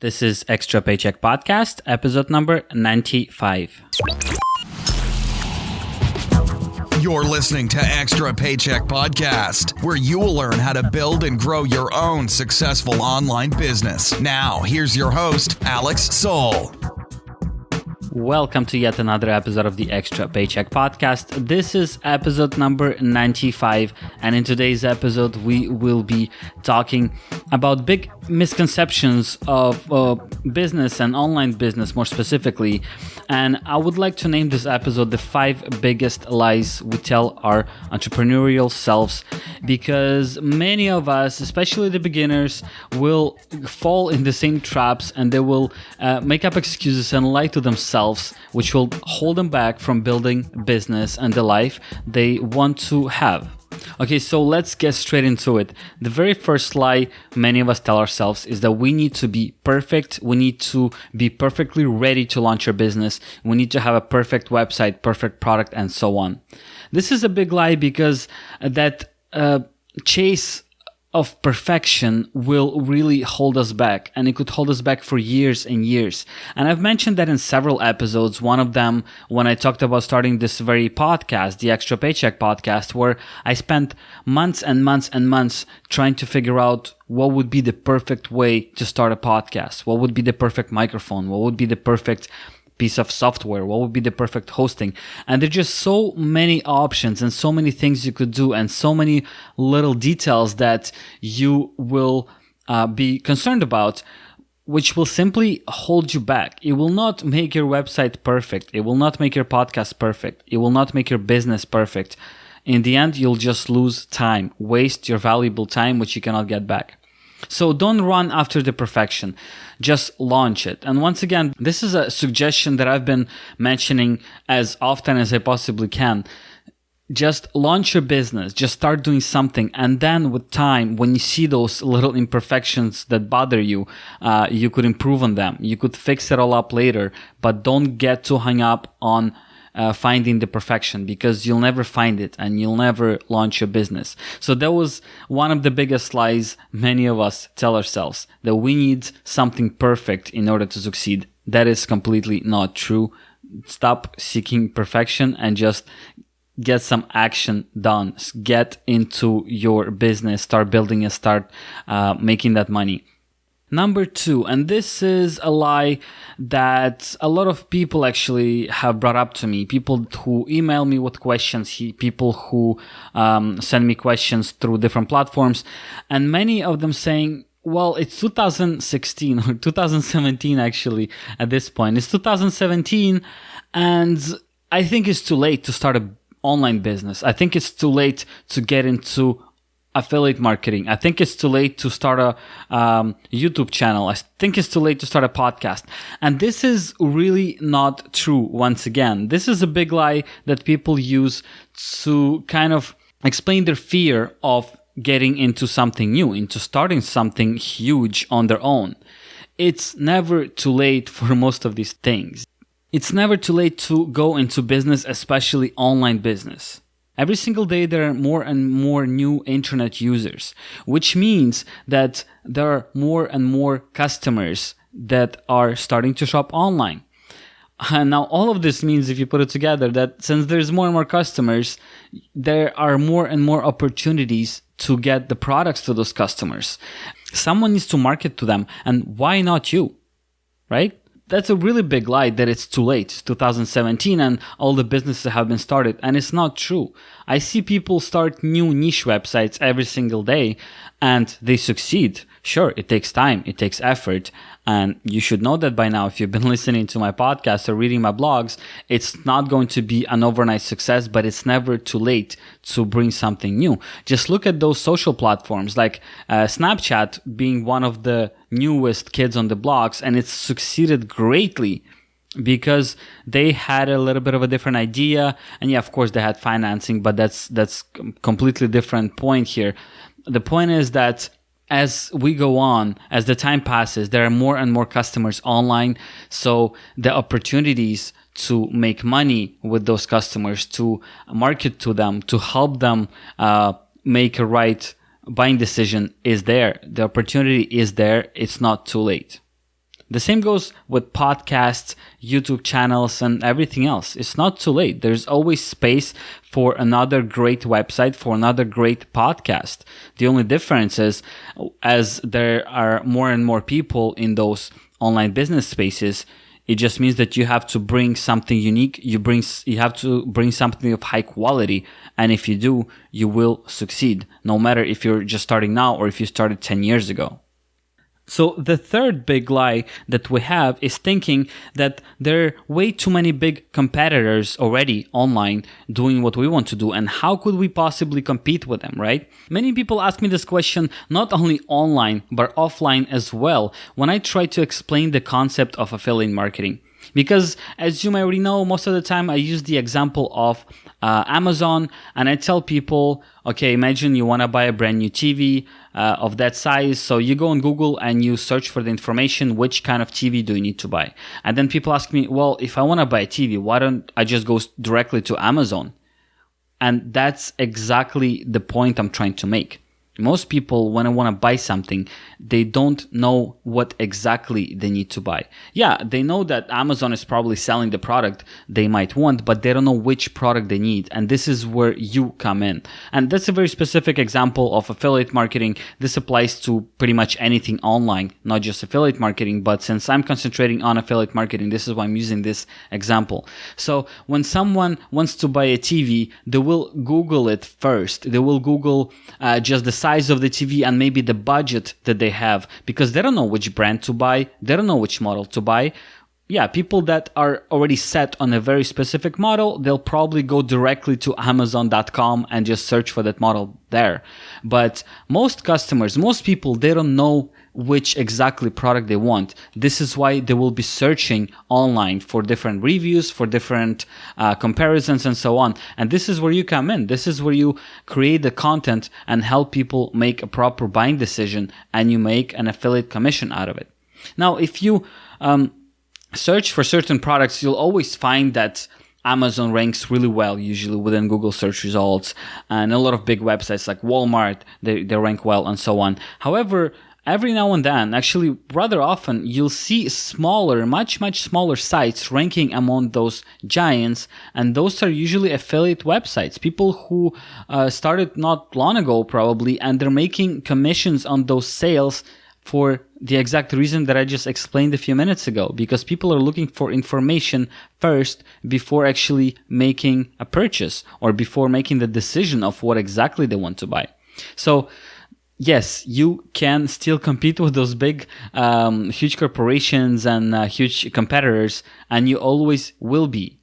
This is Extra Paycheck Podcast, episode number 95. You're listening to Extra Paycheck Podcast, where you will learn how to build and grow your own successful online business. Now, here's your host, Alex Soul. Welcome to yet another episode of the Extra Paycheck Podcast. This is episode number 95, and in today's episode, we will be talking about big misconceptions of business and online business more specifically. And I would like to name this episode the 5 biggest lies we tell our entrepreneurial selves, because many of us, especially the beginners, will fall in the same traps and they will make up excuses and lie to themselves, which will hold them back from building business and the life they want to have. Okay, so let's get straight into it. The very first lie many of us tell ourselves is that we need to be perfect. We need to be perfectly ready to launch our business. We need to have a perfect website, perfect product, and so on. This is a big lie because that chase of perfection will really hold us back, and it could hold us back for years and years. And I've mentioned that in several episodes. One of them when I talked about starting this very podcast, the Extra Paycheck Podcast, where I spent months and months and months trying to figure out what would be the perfect way to start a podcast, what would be the perfect microphone, what would be the perfect piece of software, what would be the perfect hosting. And there's just so many options and so many things you could do and so many little details that you will be concerned about, which will simply hold you back. It will not make your website perfect. It will not make your podcast perfect. It will not make your business perfect. In the end, you'll just lose time, waste your valuable time, which you cannot get back. So don't run after the perfection. Just launch it. And once again, this is a suggestion that I've been mentioning as often as I possibly can. Just launch your business. Just start doing something. And then with time, when you see those little imperfections that bother you, you could improve on them. You could fix it all up later, but don't get too hung up on finding the perfection, because you'll never find it and you'll never launch your business. So that was one of the biggest lies many of us tell ourselves, that we need something perfect in order to succeed. That is completely not true. Stop seeking perfection and just get some action done. Get into your business, start building and start making that money. Number 2, and this is a lie that a lot of people actually have brought up to me. People who email me with questions, people who send me questions through different platforms, and many of them saying, well, it's 2016 or 2017 actually at this point. It's 2017 and I think it's too late to start an online business. I think it's too late to get into affiliate marketing. I think it's too late to start a YouTube channel. I think it's too late to start a podcast. And this is really not true. Once again, this is a big lie that people use to kind of explain their fear of getting into something new, into starting something huge on their own. It's never too late for most of these things. It's never too late to go into business, especially online business. Every single day, there are more and more new internet users, which means that there are more and more customers that are starting to shop online. And now all of this means, if you put it together, that since there's more and more customers, there are more and more opportunities to get the products to those customers. Someone needs to market to them, and why not you, right? That's a really big lie that it's too late. It's 2017 and all the businesses have been started, and it's not true. I see people start new niche websites every single day and they succeed. Sure, it takes time, it takes effort, and you should know that by now if you've been listening to my podcast or reading my blogs. It's not going to be an overnight success, but it's never too late to bring something new. Just look at those social platforms like Snapchat being one of the newest kids on the blocks, and it's succeeded greatly because they had a little bit of a different idea. And yeah, of course they had financing, but that's completely different point here. The point is that as we go on, as the time passes, there are more and more customers online. So the opportunities to make money with those customers, to market to them, to help them make a right buying decision is there. The opportunity is there. It's not too late. The same goes with podcasts, YouTube channels, and everything else. It's not too late. There's always space for another great website, for another great podcast. The only difference is, as there are more and more people in those online business spaces, it just means that you have to bring something unique. You have to bring something of high quality. And if you do, you will succeed, no matter if you're just starting now or if you started 10 years ago. So the third big lie that we have is thinking that there are way too many big competitors already online doing what we want to do, and how could we possibly compete with them, right? Many people ask me this question not only online but offline as well when I try to explain the concept of affiliate marketing. Because as you may already know, most of the time I use the example of Amazon, and I tell people, okay, imagine you want to buy a brand new TV of that size. So you go on Google and you search for the information, which kind of TV do you need to buy? And then people ask me, well, if I want to buy a TV, why don't I just go directly to Amazon? And that's exactly the point I'm trying to make. Most people, when I want to buy something, they don't know what exactly they need to buy. Yeah, they know that Amazon is probably selling the product they might want, but they don't know which product they need. And this is where you come in. And that's a very specific example of affiliate marketing. This applies to pretty much anything online, not just affiliate marketing. But since I'm concentrating on affiliate marketing, this is why I'm using this example. So when someone wants to buy a TV, they will Google it first. They will Google just the size of the TV and maybe the budget that they have, because they don't know which brand to buy. They don't know which model to buy. Yeah, people that are already set on a very specific model, they'll probably go directly to Amazon.com and just search for that model there. But most customers, most people, they don't know which exactly product they want. This is why they will be searching online for different reviews, for different comparisons and so on. And this is where you come in. This is where you create the content and help people make a proper buying decision, and you make an affiliate commission out of it. Now, if you search for certain products, you'll always find that Amazon ranks really well, usually within Google search results, and a lot of big websites like Walmart, they rank well and so on. However, every now and then, actually rather often, you'll see smaller, much smaller sites ranking among those giants, and those are usually affiliate websites. People who started not long ago probably, and they're making commissions on those sales for the exact reason that I just explained a few minutes ago, because people are looking for information first before actually making a purchase or before making the decision of what exactly they want to buy. So yes, you can still compete with those big, huge corporations and huge competitors, and you always will be.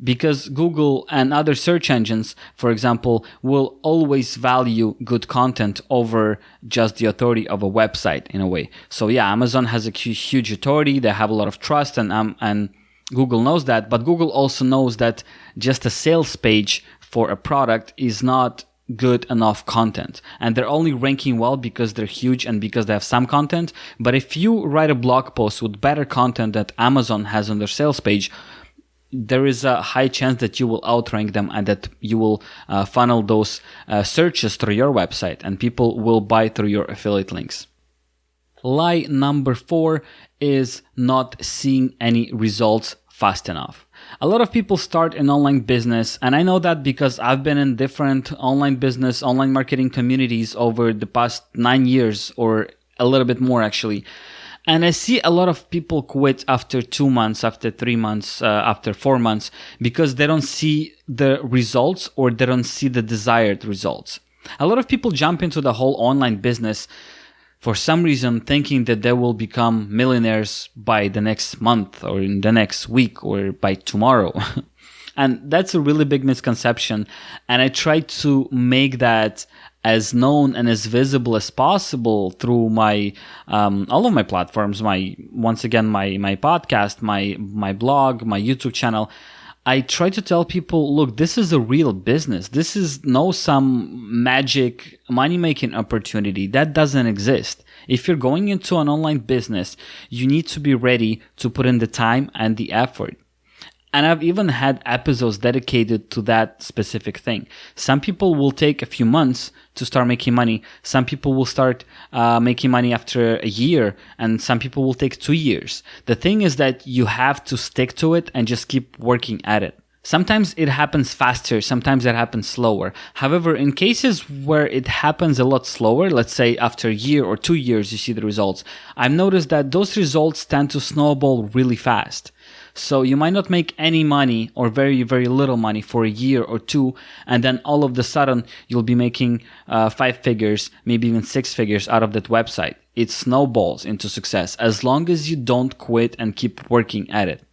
Because Google and other search engines, for example, will always value good content over just the authority of a website in a way. So yeah, Amazon has a huge authority. They have a lot of trust, and Google knows that. But Google also knows that just a sales page for a product is not good enough content, and they're only ranking well because they're huge and because they have some content. But if you write a blog post with better content that Amazon has on their sales page, there is a high chance that you will outrank them and that you will funnel those searches through your website, and people will buy through your affiliate links. Lie number 4 is not seeing any results fast enough. A lot of people start an online business, and I know that because I've been in different online business, online marketing communities over the past 9 years, or a little bit more actually. And I see a lot of people quit after 2 months, after 3 months, after 4 months, because they don't see the results or they don't see the desired results. A lot of people jump into the whole online business for some reason, thinking that they will become millionaires by the next month or in the next week or by tomorrow. And that's a really big misconception. And I try to make that as known and as visible as possible through my all of my platforms, my podcast, my blog, my YouTube channel. I try to tell people, look, this is a real business. This is no some magic money-making opportunity. That doesn't exist. If you're going into an online business, you need to be ready to put in the time and the effort. And I've even had episodes dedicated to that specific thing. Some people will take a few months to start making money. Some people will start making money after a year, and some people will take 2 years. The thing is that you have to stick to it and just keep working at it. Sometimes it happens faster, sometimes it happens slower. However, in cases where it happens a lot slower, let's say after a year or 2 years you see the results, I've noticed that those results tend to snowball really fast. So you might not make any money or very, very little money for a year or two, and then all of a sudden you'll be making 5 figures, maybe even 6 figures out of that website. It snowballs into success as long as you don't quit and keep working at it.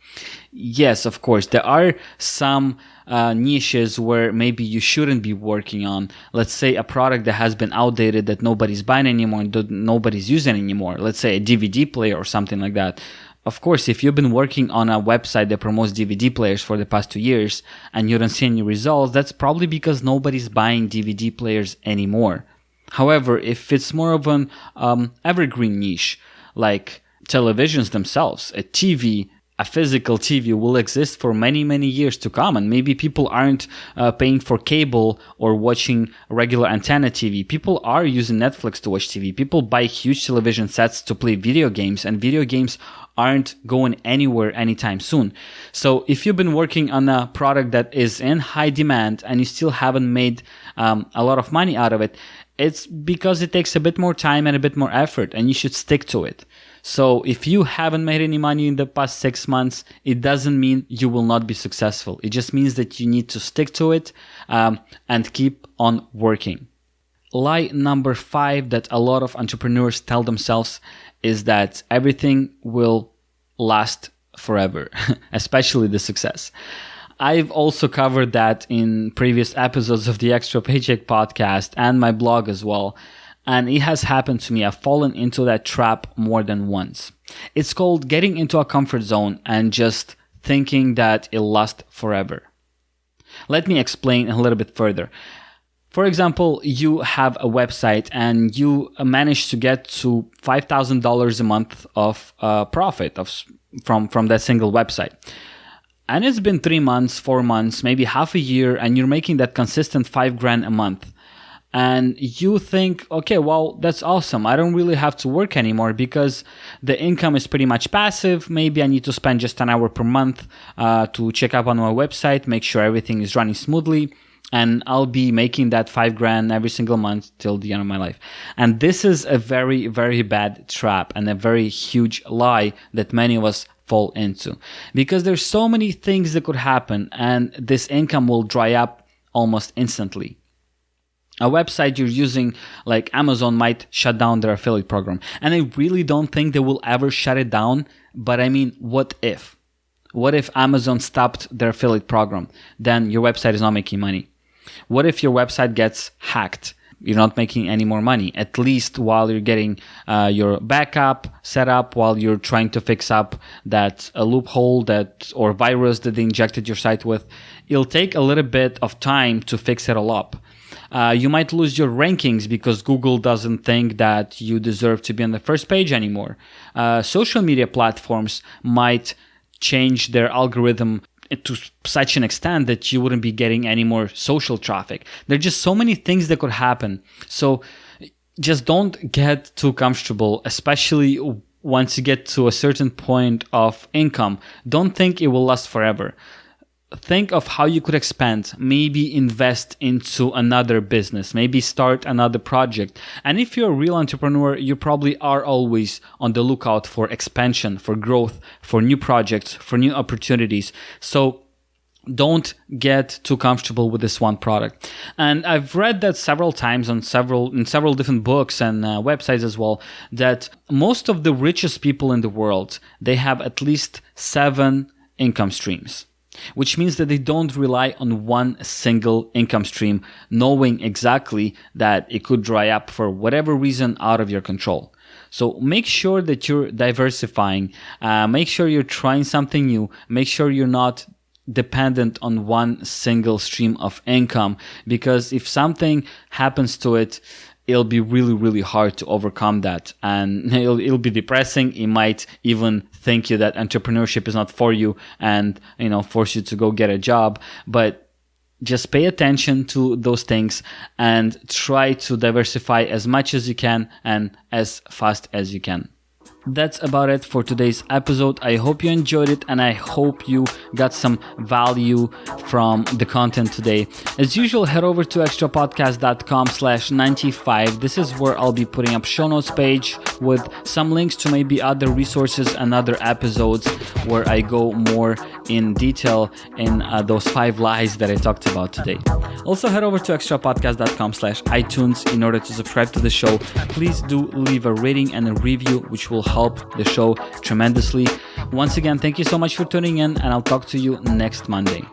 Yes, of course, there are some niches where maybe you shouldn't be working on. Let's say a product that has been outdated, that nobody's buying anymore, nobody's using anymore. Let's say a DVD player or something like that. Of course, if you've been working on a website that promotes DVD players for the past 2 years and you don't see any results, that's probably because nobody's buying DVD players anymore. However, if it's more of an evergreen niche, like televisions themselves, a physical TV will exist for many, many years to come. And maybe people aren't paying for cable or watching regular antenna TV. People are using Netflix to watch TV. People buy huge television sets to play video games, and video games aren't going anywhere anytime soon. So if you've been working on a product that is in high demand and you still haven't made a lot of money out of it, it's because it takes a bit more time and a bit more effort, and you should stick to it. So if you haven't made any money in the past 6 months, it doesn't mean you will not be successful. It just means that you need to stick to it and keep on working. Lie number 5 that a lot of entrepreneurs tell themselves is that everything will last forever, especially the success. I've also covered that in previous episodes of the Extra Paycheck Podcast and my blog as well. And it has happened to me. I've fallen into that trap more than once. It's called getting into a comfort zone and just thinking that it'll last forever. Let me explain a little bit further. For example, you have a website and you manage to get to $5,000 a month of profit from that single website. And it's been 3 months, 4 months, maybe half a year, and you're making that consistent $5,000 a month. And you think, okay, well, that's awesome. I don't really have to work anymore because the income is pretty much passive. Maybe I need to spend just an hour per month to check up on my website, make sure everything is running smoothly, and I'll be making that $5,000 every single month till the end of my life. And this is a very, very bad trap and a very huge lie that many of us fall into, because there's so many things that could happen and this income will dry up almost instantly. A website you're using like Amazon might shut down their affiliate program. And I really don't think they will ever shut it down. But I mean, what if? What if Amazon stopped their affiliate program? Then your website is not making money. What if your website gets hacked? You're not making any more money, at least while you're getting your backup set up, while you're trying to fix up that loophole or virus that they injected your site with. It'll take a little bit of time to fix it all up. You might lose your rankings because Google doesn't think that you deserve to be on the first page anymore. Social media platforms might change their algorithm to such an extent that you wouldn't be getting any more social traffic. There are just so many things that could happen. So just don't get too comfortable, especially once you get to a certain point of income. Don't think it will last forever. Think of how you could expand, maybe invest into another business, maybe start another project. And if you're a real entrepreneur, you probably are always on the lookout for expansion, for growth, for new projects, for new opportunities. So don't get too comfortable with this one product. And I've read that several times in several different books and websites as well, that most of the richest people in the world, they have at least 7 income streams, which means that they don't rely on one single income stream, knowing exactly that it could dry up for whatever reason out of your control. So make sure that you're diversifying, make sure you're trying something new, make sure you're not dependent on one single stream of income, because if something happens to it, it'll be really, really hard to overcome that. And it'll be depressing. It might even think you that entrepreneurship is not for you and, force you to go get a job. But just pay attention to those things and try to diversify as much as you can and as fast as you can. That's about it for today's episode. I hope you enjoyed it and I hope you got some value from the content today. As usual, head over to extrapodcast.com/95. This is where I'll be putting up show notes page with some links to maybe other resources and other episodes where I go more in detail in those 5 lies that I talked about today. Also, head over to extrapodcast.com/iTunes in order to subscribe to the show. Please do leave a rating and a review, which will help the show tremendously. Once again, thank you so much for tuning in, and I'll talk to you next Monday.